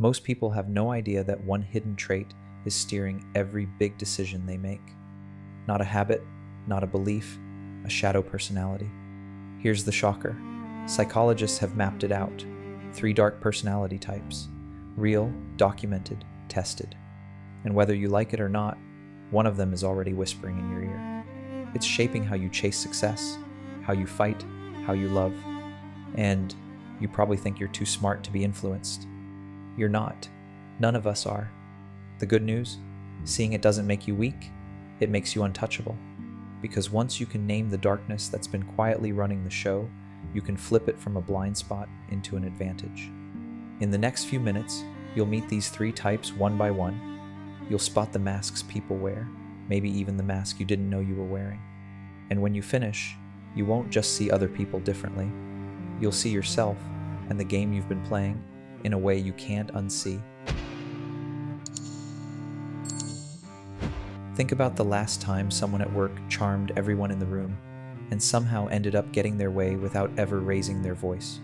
Most people have no idea that one hidden trait is steering every big decision they make. Not a habit, not a belief, a shadow personality. Here's the shocker. Psychologists have mapped it out. 3 dark personality types. Real, documented, tested. And whether you like it or not, one of them is already whispering in your ear. It's shaping how you chase success, how you fight, how you love. And you probably think you're too smart to be influenced. You're not. None of us are. The good news? Seeing it doesn't make you weak, it makes you untouchable. Because once you can name the darkness that's been quietly running the show, you can flip it from a blind spot into an advantage. In the next few minutes, you'll meet these 3 types one by one. You'll spot the masks people wear, maybe even the mask you didn't know you were wearing. And when you finish, you won't just see other people differently. You'll see yourself and the game you've been playing in a way you can't unsee. Think about the last time someone at work charmed everyone in the room and somehow ended up getting their way without ever raising their voice.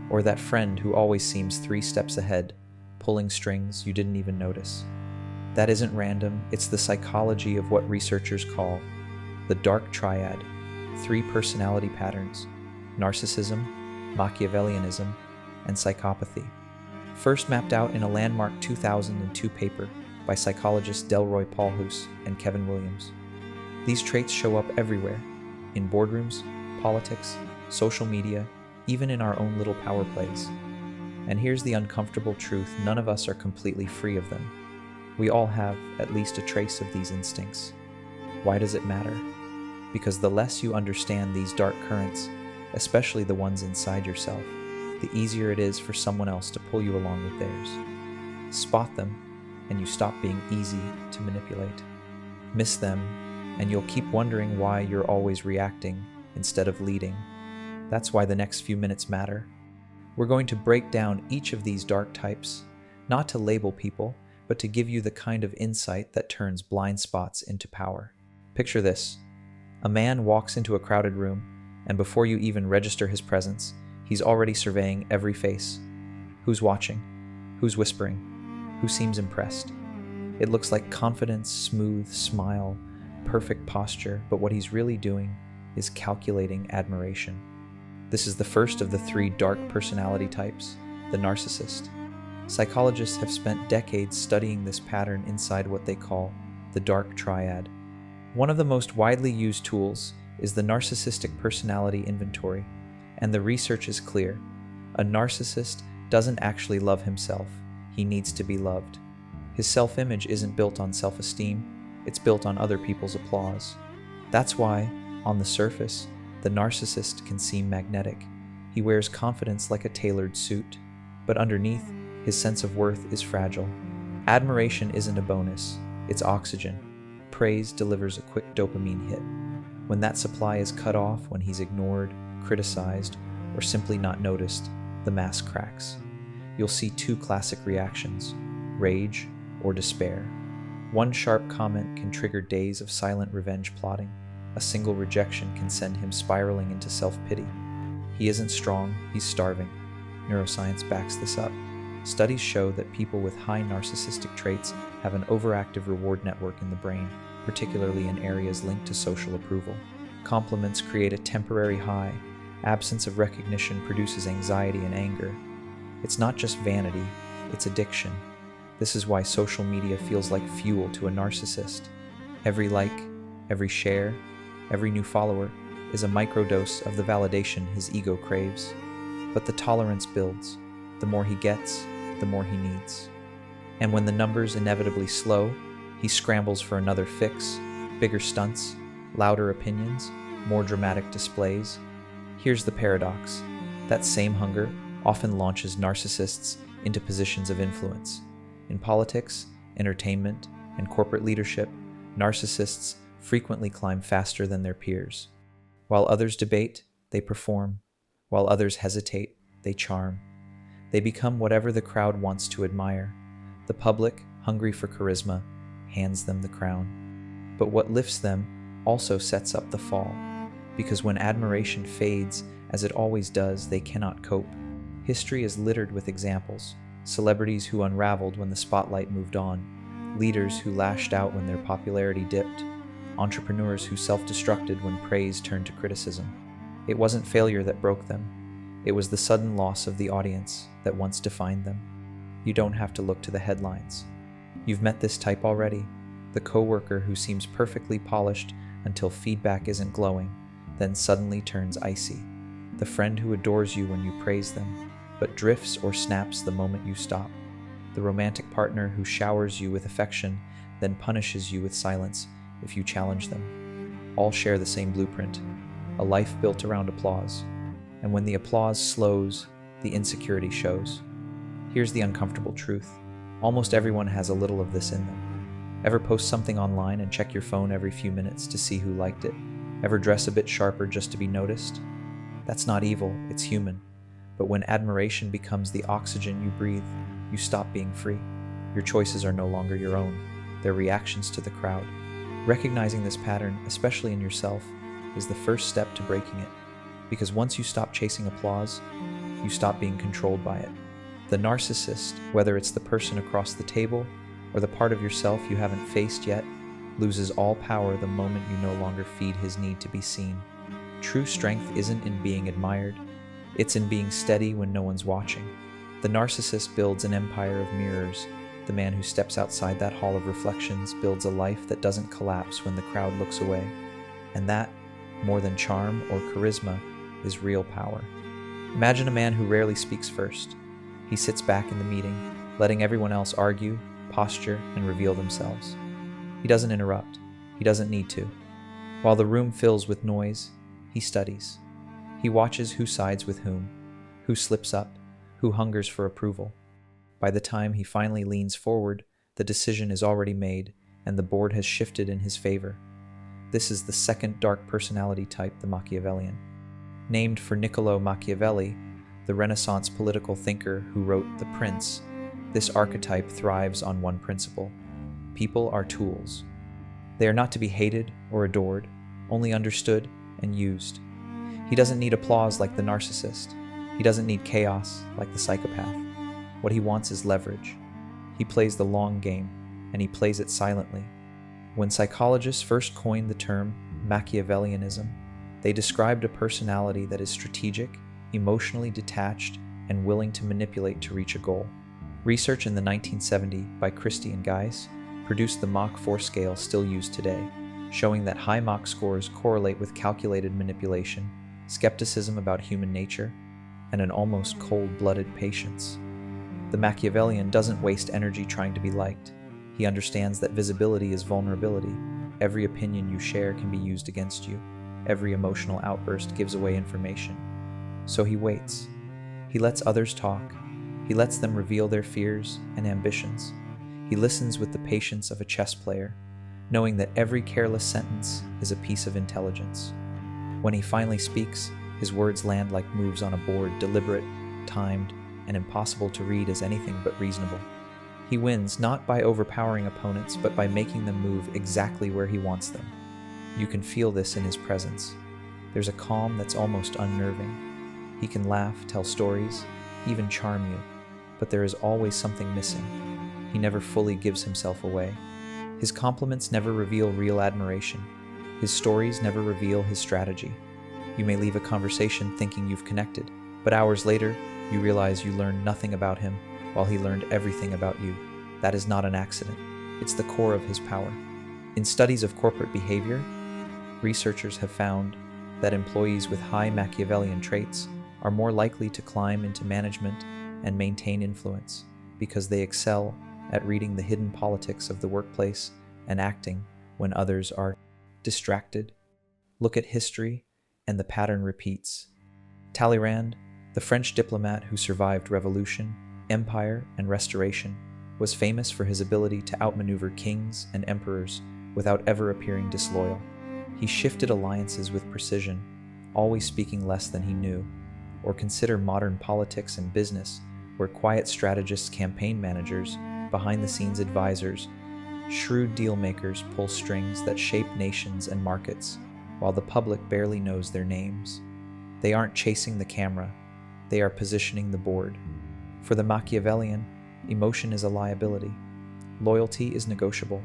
Or that friend who always seems 3 steps ahead, pulling strings you didn't even notice. That isn't random, it's the psychology of what researchers call the dark triad, 3 personality patterns: narcissism, Machiavellianism, and psychopathy. First mapped out in a landmark 2002 paper by psychologists Delroy Paulhus and Kevin Williams. These traits show up everywhere, in boardrooms, politics, social media, even in our own little power plays. And here's the uncomfortable truth: none of us are completely free of them. We all have at least a trace of these instincts. Why does it matter? Because the less you understand these dark currents, especially the ones inside yourself, the easier it is for someone else to pull you along with theirs. Spot them, and you stop being easy to manipulate. Miss them, and you'll keep wondering why you're always reacting instead of leading. That's why the next few minutes matter. We're going to break down each of these dark types, not to label people, but to give you the kind of insight that turns blind spots into power. Picture this. A man walks into a crowded room, and before you even register his presence, he's already surveying every face. Who's watching? Who's whispering? Who seems impressed? It looks like confidence, smooth smile, perfect posture, but what he's really doing is calculating admiration. This is the first of the 3 dark personality types, the narcissist. Psychologists have spent decades studying this pattern inside what they call the dark triad. One of the most widely used tools is the Narcissistic Personality Inventory, and the research is clear. A narcissist doesn't actually love himself. He needs to be loved. His self-image isn't built on self-esteem, it's built on other people's applause. That's why, on the surface, the narcissist can seem magnetic. He wears confidence like a tailored suit, but underneath, his sense of worth is fragile. Admiration isn't a bonus, it's oxygen. Praise delivers a quick dopamine hit. When that supply is cut off, when he's ignored, criticized, or simply not noticed, the mask cracks. You'll see 2 classic reactions: rage or despair. One sharp comment can trigger days of silent revenge plotting. A single rejection can send him spiraling into self-pity. He isn't strong, he's starving. Neuroscience backs this up. Studies show that people with high narcissistic traits have an overactive reward network in the brain, particularly in areas linked to social approval. Compliments create a temporary high. Absence of recognition produces anxiety and anger. It's not just vanity, it's addiction. This is why social media feels like fuel to a narcissist. Every like, every share, every new follower is a microdose of the validation his ego craves. But the tolerance builds. The more he gets, the more he needs. And when the numbers inevitably slow, he scrambles for another fix, bigger stunts, louder opinions, more dramatic displays. Here's the paradox. That same hunger often launches narcissists into positions of influence. In politics, entertainment, and corporate leadership, narcissists frequently climb faster than their peers. While others debate, they perform. While others hesitate, they charm. They become whatever the crowd wants to admire. The public, hungry for charisma, hands them the crown. But what lifts them also sets up the fall, because when admiration fades, as it always does, they cannot cope. History is littered with examples. celebrities who unraveled when the spotlight moved on, leaders who lashed out when their popularity dipped, entrepreneurs who self-destructed when praise turned to criticism. It wasn't failure that broke them. It was the sudden loss of the audience that once defined them. You don't have to look to the headlines. You've met this type already, the coworker who seems perfectly polished until feedback isn't glowing, then suddenly turns icy. The friend who adores you when you praise them, but drifts or snaps the moment you stop. The romantic partner who showers you with affection, then punishes you with silence if you challenge them. All share the same blueprint, a life built around applause. And when the applause slows, the insecurity shows. Here's the uncomfortable truth. Almost everyone has a little of this in them. Ever post something online and check your phone every few minutes to see who liked it? Ever dress a bit sharper just to be noticed? That's not evil, it's human. But when admiration becomes the oxygen you breathe, you stop being free. Your choices are no longer your own. They're reactions to the crowd. Recognizing this pattern, especially in yourself, is the first step to breaking it. Because once you stop chasing applause, you stop being controlled by it. The narcissist, whether it's the person across the table or the part of yourself you haven't faced yet, loses all power the moment you no longer feed his need to be seen. True strength isn't in being admired, it's in being steady when no one's watching. The narcissist builds an empire of mirrors. The man who steps outside that hall of reflections builds a life that doesn't collapse when the crowd looks away. And that, more than charm or charisma, is real power. Imagine a man who rarely speaks first. He sits back in the meeting, letting everyone else argue, posture, and reveal themselves. He doesn't interrupt. He doesn't need to. While the room fills with noise, he studies. He watches who sides with whom, who slips up, who hungers for approval. By the time he finally leans forward, the decision is already made, and the board has shifted in his favor. This is the second dark personality type, the Machiavellian. Named for Niccolo Machiavelli, the Renaissance political thinker who wrote The Prince, this archetype thrives on one principle: people are tools. They are not to be hated or adored, only understood and used. He doesn't need applause like the narcissist. He doesn't need chaos like the psychopath. What he wants is leverage. He plays the long game, and he plays it silently. When psychologists first coined the term Machiavellianism, they described a personality that is strategic, emotionally detached, and willing to manipulate to reach a goal. Research in the 1970s by Christie and Geis produced the Mach 4 scale still used today, showing that high Mach scores correlate with calculated manipulation, skepticism about human nature, and an almost cold-blooded patience. The Machiavellian doesn't waste energy trying to be liked. He understands that visibility is vulnerability. Every opinion you share can be used against you. Every emotional outburst gives away information. So he waits. He lets others talk. He lets them reveal their fears and ambitions. He listens with the patience of a chess player, knowing that every careless sentence is a piece of intelligence. When he finally speaks, his words land like moves on a board, deliberate, timed, and impossible to read as anything but reasonable. He wins not by overpowering opponents, but by making them move exactly where he wants them. You can feel this in his presence. There's a calm that's almost unnerving. He can laugh, tell stories, even charm you, but there is always something missing. He never fully gives himself away. His compliments never reveal real admiration. His stories never reveal his strategy. You may leave a conversation thinking you've connected, but hours later, you realize you learned nothing about him while he learned everything about you. That is not an accident. It's the core of his power. In studies of corporate behavior, researchers have found that employees with high Machiavellian traits are more likely to climb into management and maintain influence because they excel at reading the hidden politics of the workplace and acting when others are distracted. Look at history, and the pattern repeats. Talleyrand, the French diplomat who survived revolution, empire, and restoration, was famous for his ability to outmaneuver kings and emperors without ever appearing disloyal. He shifted alliances with precision, always speaking less than he knew. Or consider modern politics and business, where quiet strategists, campaign managers, behind-the-scenes advisors, shrewd deal-makers pull strings that shape nations and markets, while the public barely knows their names. They aren't chasing the camera, they are positioning the board. For the Machiavellian, emotion is a liability. Loyalty is negotiable.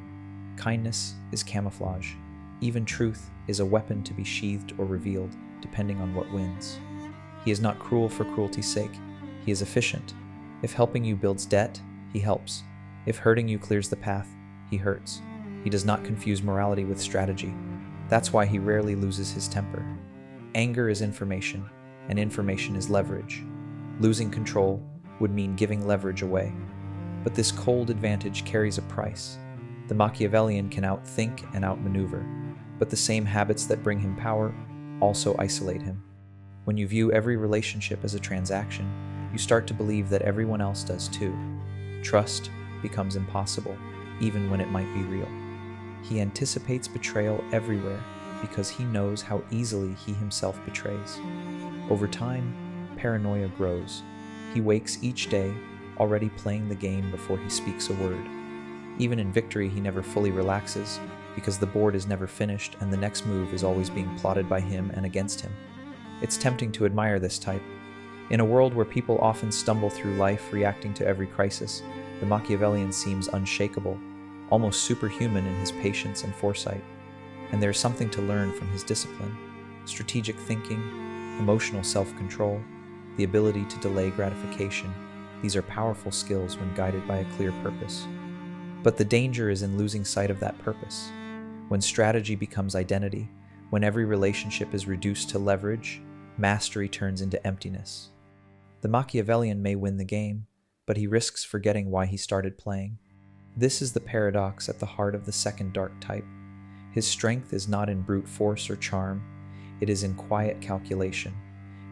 Kindness is camouflage. Even truth is a weapon to be sheathed or revealed, depending on what wins. He is not cruel for cruelty's sake. He is efficient. If helping you builds debt, he helps. If hurting you clears the path, he hurts. He does not confuse morality with strategy. That's why he rarely loses his temper. Anger is information, and information is leverage. Losing control would mean giving leverage away. But this cold advantage carries a price. The Machiavellian can outthink and outmaneuver, but the same habits that bring him power also isolate him. When you view every relationship as a transaction, you start to believe that everyone else does too. Trust becomes impossible, even when it might be real. He anticipates betrayal everywhere because he knows how easily he himself betrays. Over time, paranoia grows. He wakes each day already playing the game before he speaks a word. Even in victory, he never fully relaxes because the board is never finished and the next move is always being plotted by him and against him. It's tempting to admire this type. In a world where people often stumble through life reacting to every crisis, the Machiavellian seems unshakable, almost superhuman in his patience and foresight. And there is something to learn from his discipline: strategic thinking, emotional self-control, the ability to delay gratification. These are powerful skills when guided by a clear purpose. But the danger is in losing sight of that purpose. When strategy becomes identity, when every relationship is reduced to leverage, mastery turns into emptiness. The Machiavellian may win the game, but he risks forgetting why he started playing. This is the paradox at the heart of the second dark type. His strength is not in brute force or charm, it is in quiet calculation.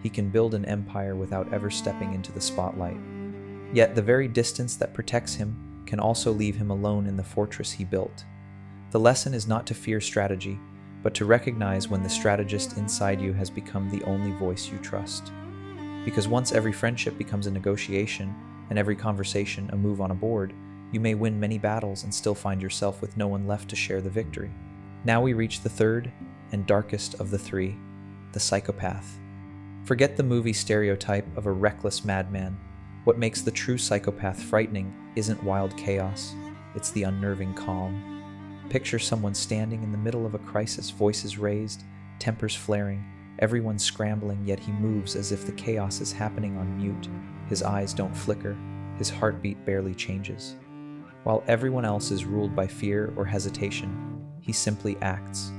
He can build an empire without ever stepping into the spotlight. Yet the very distance that protects him can also leave him alone in the fortress he built. The lesson is not to fear strategy, but to recognize when the strategist inside you has become the only voice you trust. Because once every friendship becomes a negotiation, and every conversation a move on a board, you may win many battles and still find yourself with no one left to share the victory. Now we reach the third and darkest of the three, the psychopath. Forget the movie stereotype of a reckless madman. What makes the true psychopath frightening isn't wild chaos, it's the unnerving calm. Picture someone standing in the middle of a crisis, voices raised, tempers flaring, everyone scrambling, yet he moves as if the chaos is happening on mute. His eyes don't flicker, his heartbeat barely changes. While everyone else is ruled by fear or hesitation, he simply acts.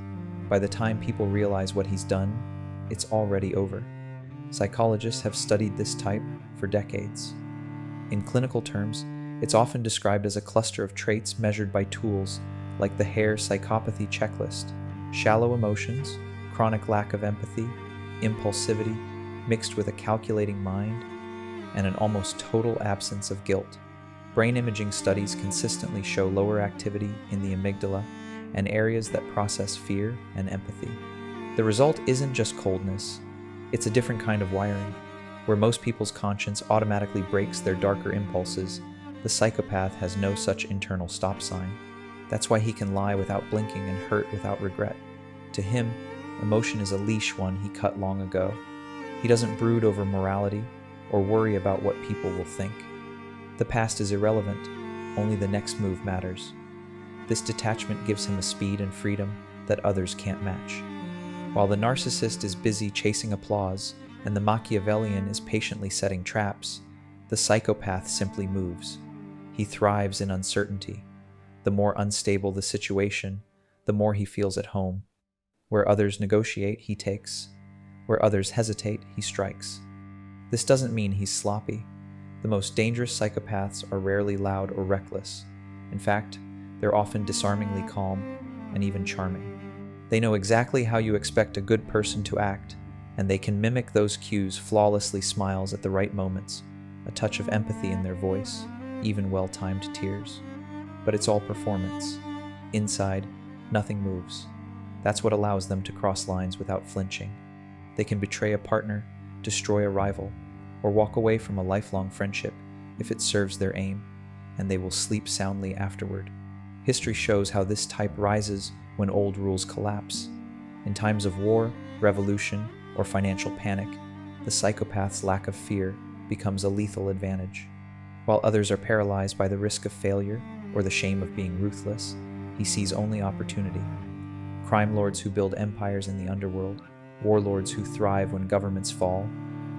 By the time people realize what he's done, it's already over. Psychologists have studied this type for decades. In clinical terms, it's often described as a cluster of traits measured by tools like the Hare Psychopathy checklist: shallow emotions, chronic lack of empathy, impulsivity, mixed with a calculating mind, and an almost total absence of guilt. Brain imaging studies consistently show lower activity in the amygdala and areas that process fear and empathy. The result isn't just coldness, it's a different kind of wiring. Where most people's conscience automatically brakes their darker impulses, the psychopath has no such internal stop sign. That's why he can lie without blinking and hurt without regret. To him, emotion is a leash one he cut long ago. He doesn't brood over morality or worry about what people will think. The past is irrelevant, only the next move matters. This detachment gives him a speed and freedom that others can't match. While the narcissist is busy chasing applause and the Machiavellian is patiently setting traps, the psychopath simply moves. He thrives in uncertainty. The more unstable the situation, the more he feels at home. Where others negotiate, he takes. Where others hesitate, he strikes. This doesn't mean he's sloppy. The most dangerous psychopaths are rarely loud or reckless. In fact, they're often disarmingly calm and even charming. They know exactly how you expect a good person to act, and they can mimic those cues flawlessly. Smiles at the right moments, a touch of empathy in their voice, even well-timed tears. But it's all performance. Inside, nothing moves. That's what allows them to cross lines without flinching. They can betray a partner, destroy a rival, or walk away from a lifelong friendship if it serves their aim, and they will sleep soundly afterward. History shows how this type rises when old rules collapse. In times of war, revolution, or financial panic, the psychopath's lack of fear becomes a lethal advantage. While others are paralyzed by the risk of failure or the shame of being ruthless, he sees only opportunity. Crime lords who build empires in the underworld, warlords who thrive when governments fall,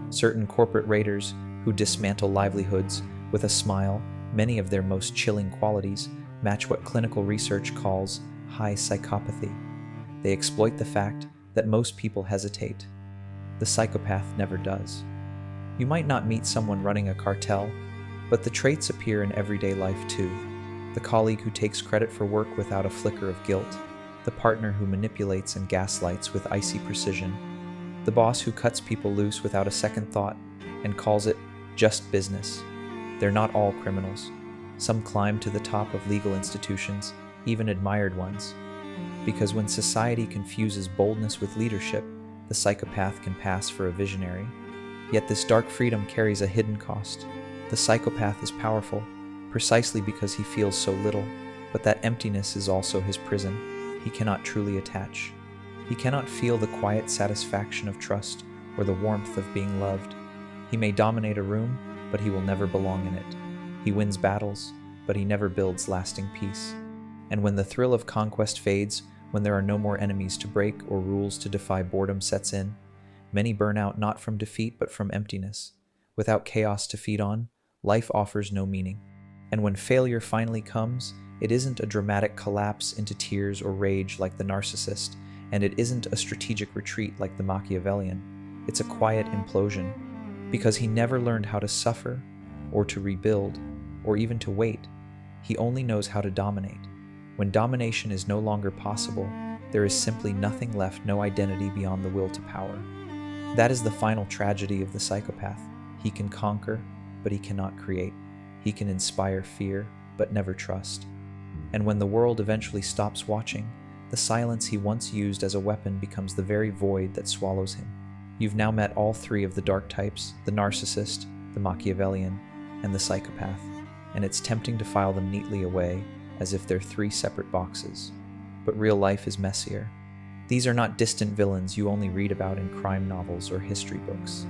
certain corporate raiders who dismantle livelihoods with a smile. Many of their most chilling qualities match what clinical research calls high psychopathy. They exploit the fact that most people hesitate. The psychopath never does. You might not meet someone running a cartel, but the traits appear in everyday life too. The colleague who takes credit for work without a flicker of guilt, the partner who manipulates and gaslights with icy precision, the boss who cuts people loose without a second thought and calls it just business. They're not all criminals. Some climb to the top of legal institutions, even admired ones. Because when society confuses boldness with leadership, the psychopath can pass for a visionary. Yet this dark freedom carries a hidden cost. The psychopath is powerful, precisely because he feels so little, but that emptiness is also his prison. He cannot truly attach. He cannot feel the quiet satisfaction of trust or the warmth of being loved. He may dominate a room, but he will never belong in it. He wins battles, but he never builds lasting peace. And when the thrill of conquest fades, when there are no more enemies to break or rules to defy, boredom sets in. Many burn out not from defeat but from emptiness. Without chaos to feed on, life offers no meaning. And when failure finally comes, it isn't a dramatic collapse into tears or rage like the narcissist, and it isn't a strategic retreat like the Machiavellian. It's a quiet implosion, because he never learned how to suffer, or to rebuild, or even to wait. He only knows how to dominate. When domination is no longer possible, there is simply nothing left, no identity beyond the will to power. That is the final tragedy of the psychopath. He can conquer, but he cannot create. He can inspire fear, but never trust. And when the world eventually stops watching, the silence he once used as a weapon becomes the very void that swallows him. You've now met all three of the dark types, the narcissist, the Machiavellian, and the psychopath, and it's tempting to file them neatly away as if they're three separate boxes. But real life is messier. These are not distant villains you only read about in crime novels or history books.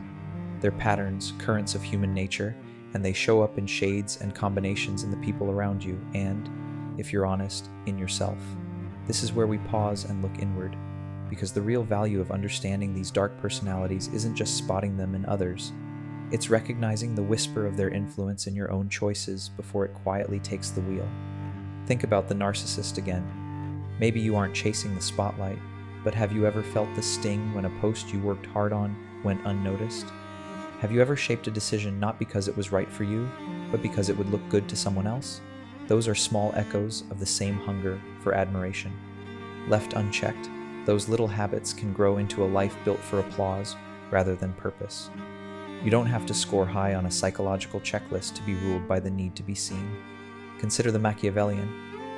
They're patterns, currents of human nature, and they show up in shades and combinations in the people around you and, if you're honest, in yourself. This is where we pause and look inward, because the real value of understanding these dark personalities isn't just spotting them in others. It's recognizing the whisper of their influence in your own choices before it quietly takes the wheel. Think about the narcissist again. Maybe you aren't chasing the spotlight, but have you ever felt the sting when a post you worked hard on went unnoticed? Have you ever shaped a decision not because it was right for you, but because it would look good to someone else? Those are small echoes of the same hunger for admiration. Left unchecked, those little habits can grow into a life built for applause rather than purpose. You don't have to score high on a psychological checklist to be ruled by the need to be seen. Consider the Machiavellian.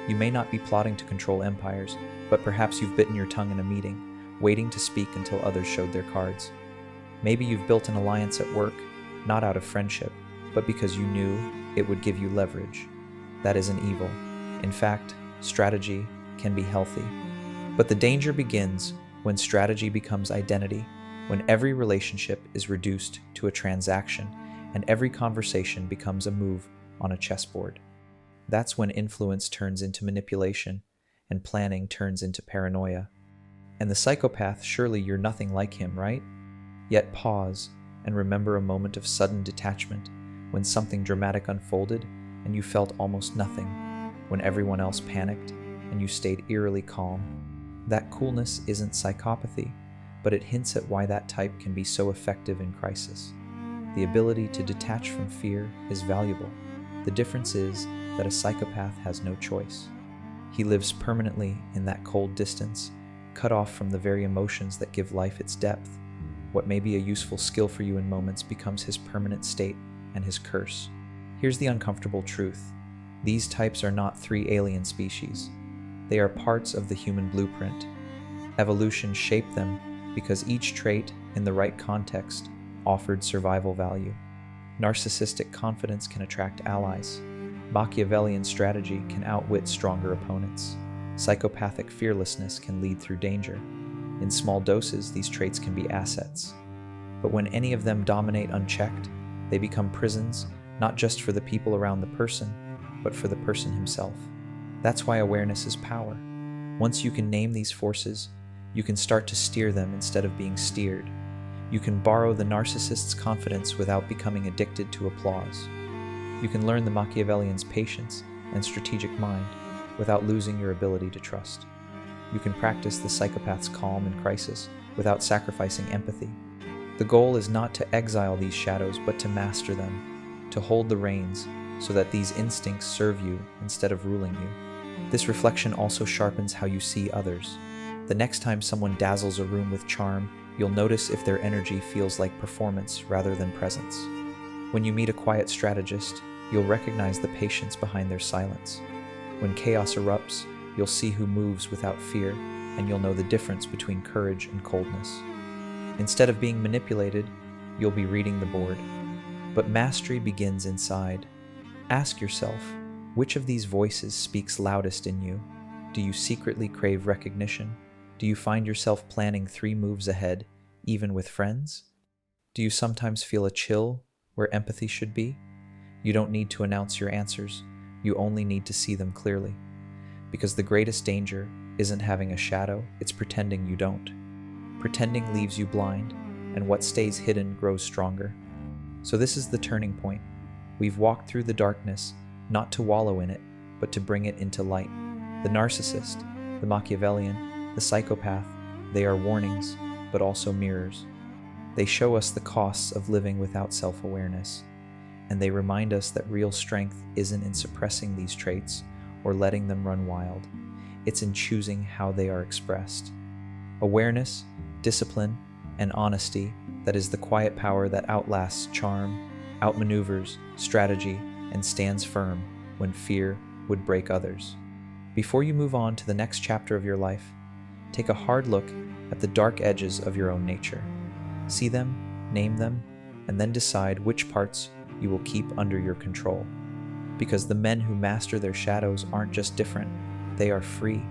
You may not be plotting to control empires, but perhaps you've bitten your tongue in a meeting, waiting to speak until others showed their cards. Maybe you've built an alliance at work, not out of friendship, but because you knew it would give you leverage. That isn't evil. In fact, strategy can be healthy. But the danger begins when strategy becomes identity, when every relationship is reduced to a transaction and every conversation becomes a move on a chessboard. That's when influence turns into manipulation and planning turns into paranoia. And the psychopath, surely you're nothing like him, right? Yet pause and remember a moment of sudden detachment when something dramatic unfolded and you felt almost nothing, when everyone else panicked and you stayed eerily calm. That coolness isn't psychopathy, but it hints at why that type can be so effective in crisis. The ability to detach from fear is valuable. The difference is that a psychopath has no choice. He lives permanently in that cold distance, cut off from the very emotions that give life its depth. What may be a useful skill for you in moments becomes his permanent state and his curse. Here's the uncomfortable truth. These types are not three alien species. They are parts of the human blueprint. Evolution shaped them because each trait, in the right context, offered survival value. Narcissistic confidence can attract allies. Machiavellian strategy can outwit stronger opponents. Psychopathic fearlessness can lead through danger. In small doses, these traits can be assets. But when any of them dominate unchecked, they become prisons not just for the people around the person, but for the person himself. That's why awareness is power. Once you can name these forces, you can start to steer them instead of being steered. You can borrow the narcissist's confidence without becoming addicted to applause. You can learn the Machiavellian's patience and strategic mind without losing your ability to trust. You can practice the psychopath's calm in crisis without sacrificing empathy. The goal is not to exile these shadows, but to master them, to hold the reins so that these instincts serve you instead of ruling you. This reflection also sharpens how you see others. The next time someone dazzles a room with charm, you'll notice if their energy feels like performance rather than presence. When you meet a quiet strategist, you'll recognize the patience behind their silence. When chaos erupts, you'll see who moves without fear, and you'll know the difference between courage and coldness. Instead of being manipulated, you'll be reading the board. But mastery begins inside. Ask yourself, which of these voices speaks loudest in you? Do you secretly crave recognition? Do you find yourself planning 3 moves ahead, even with friends? Do you sometimes feel a chill where empathy should be? You don't need to announce your answers. You only need to see them clearly. Because the greatest danger isn't having a shadow, it's pretending you don't. Pretending leaves you blind, and what stays hidden grows stronger. So this is the turning point. We've walked through the darkness, not to wallow in it, but to bring it into light. The narcissist, the Machiavellian, the psychopath, they are warnings, but also mirrors. They show us the costs of living without self-awareness, and they remind us that real strength isn't in suppressing these traits or letting them run wild. It's in choosing how they are expressed. Awareness, discipline, and honesty, that is the quiet power that outlasts charm, outmaneuvers strategy, and stands firm when fear would break others. Before you move on to the next chapter of your life, take a hard look at the dark edges of your own nature. See them, name them, and then decide which parts you will keep under your control. Because the men who master their shadows aren't just different, they are free.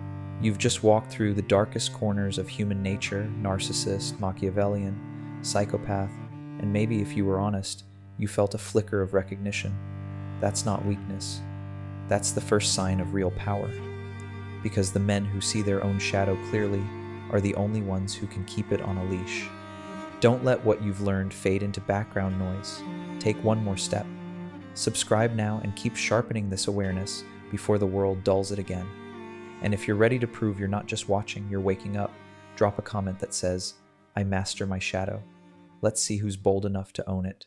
You've just walked through the darkest corners of human nature, narcissist, Machiavellian, psychopath, and maybe if you were honest, you felt a flicker of recognition. That's not weakness. That's the first sign of real power. Because the men who see their own shadow clearly are the only ones who can keep it on a leash. Don't let what you've learned fade into background noise. Take one more step. Subscribe now and keep sharpening this awareness before the world dulls it again. And if you're ready to prove you're not just watching, you're waking up, drop a comment that says, "I master my shadow." Let's see who's bold enough to own it.